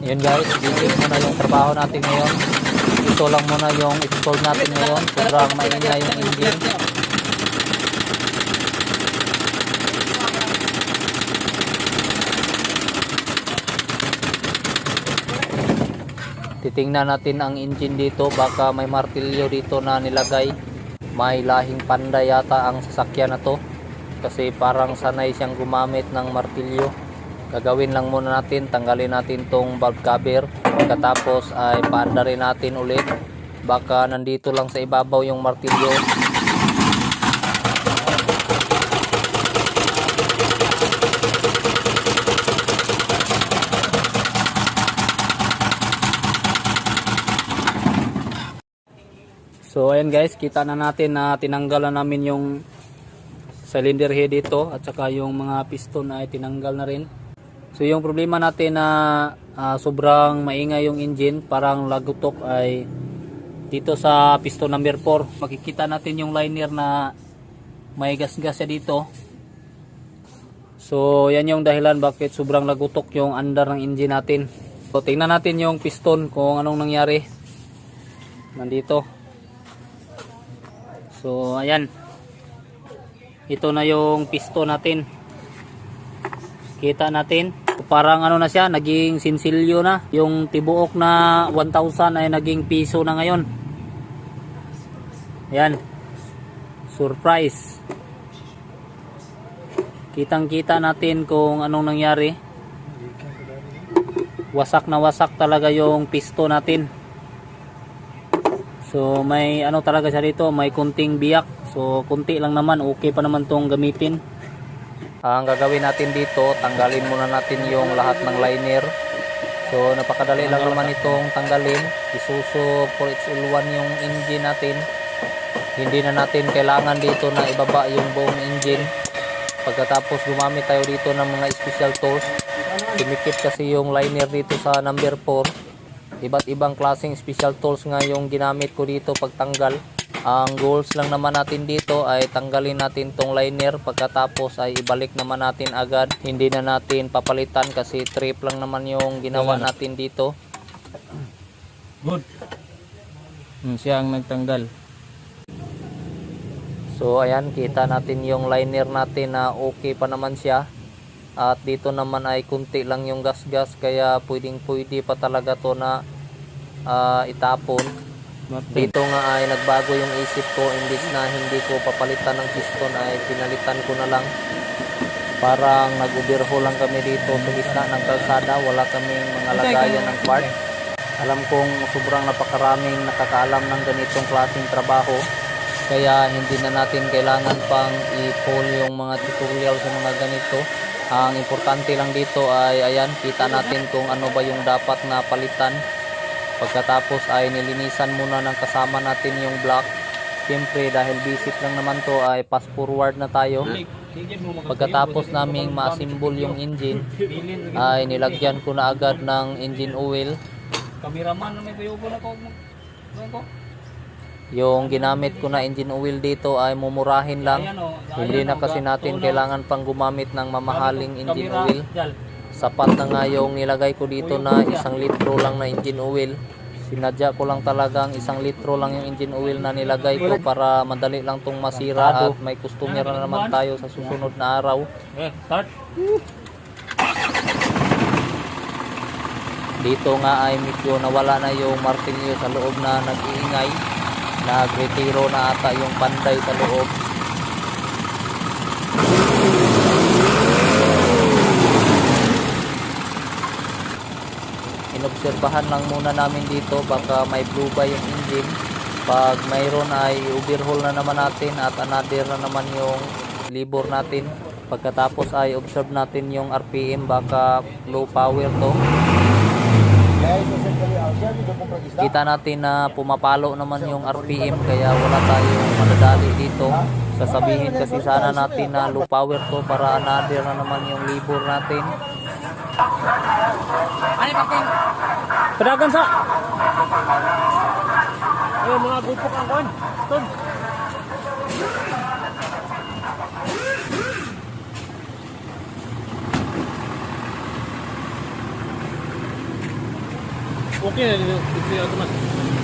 Yun guys, dito muna yung trabaho natin ngayon. Ito lang muna yung install natin ngayon. Sobrang maingay yung engine. Titingnan natin ang engine dito, baka may martilyo dito na nilagay. May lahing panda yata ang sasakyan na to, kasi parang sanay siyang gumamit ng martilyo. Gagawin lang muna natin, tanggalin natin tong valve cover, pagkatapos ay paandarin natin ulit, baka nandito lang sa ibabaw yung martilyo. So ayan guys, kita na natin na tinanggal na namin yung cylinder head dito, at saka yung mga piston ay tinanggal na rin. So yung problema natin na sobrang maingay yung engine, parang lagutok, ay dito sa piston number 4. Makikita natin yung liner na may gas-gas siya dito. So yan yung dahilan bakit sobrang lagutok yung andar ng engine natin. So tingnan natin yung piston kung anong nangyari. Nandito. So ayan, ito na yung piston natin. Kita natin, parang ano na siya, naging sinsilyo na. Yung tibuok na 1,000 ay naging piso na ngayon. Ayan, surprise. Kitang kita natin kung anong nangyari. Wasak na wasak talaga yung piston natin. So may ano talaga siya dito, may kunting biyak. So kunti lang naman, okay pa naman tong gamitin. Ang gagawin natin dito, tanggalin muna natin yung lahat ng liner. So napakadali lang naman itong tanggalin. Isuso for its all yung engine natin. Hindi na natin kailangan dito na ibaba yung buong engine. Pagkatapos gumamit tayo dito ng mga special tools. Dumikit kasi yung liner dito sa number 4. Iba't ibang klaseng special tools nga yung ginamit ko dito pagtanggal. Ang goals lang naman natin dito ay tanggalin natin tong liner, pagkatapos ay ibalik naman natin agad. Hindi na natin papalitan kasi trip lang naman yung ginawa natin dito. Good. Siya ang nagtanggal. So ayan, kita natin yung liner natin na okay pa naman siya. At dito naman ay kunti lang yung gas-gas, kaya pwede pa talaga to na itapon. Dito nga ay nagbago yung isip ko, imbis na hindi ko papalitan ng piston ay pinalitan ko na lang. Parang nag-overhaul lang kami dito sa gitna ng kalsada, wala kaming mga lagayan ng part. Alam kong sobrang napakaraming nakakaalam ng ganitong klaseng trabaho, kaya hindi na natin kailangan pang i-pull yung mga tutorial sa mga ganito. Ang importante lang dito ay ayan, kita natin kung ano ba yung dapat na palitan. Pagkatapos ay nilinisan muna ng kasama natin yung block. Siyempre dahil basic lang naman to ay pass forward na tayo. Pagkatapos naming ma-assemble yung engine ay nilagyan ko na agad ng engine oil. Kameraman na may bayugo na ko. Yung ginamit ko na engine oil dito ay mumurahin lang. Hindi na kasi natin kailangan pang gumamit ng mamahaling engine oil. Sapat na nga yung nilagay ko dito na 1 litro lang na engine oil. Sinadya ko lang talagang 1 litro lang yung engine oil na nilagay ko para madali lang tong masira at may customer na naman tayo sa susunod na araw. Start. Dito nga ay medyo nawala na yung martilyo sa loob na nag-iingay. Nagretiro na ata yung panday sa loob. Inobserbahan lang muna namin dito, baka may blue by yung engine. Pag mayroon ay overhaul na naman natin at another na naman yung libor natin. Pagkatapos ay observe natin yung RPM, baka low power to. Kita natin na pumapalo naman yung RPM, kaya wala tayong madadali dito. Sasabihin kasi sana natin na low power to para another na naman yung libor natin. Ano paking? Padagan sa. Ayun mga gupok ang kon. Stone. Okay na dito. Dito ito mas.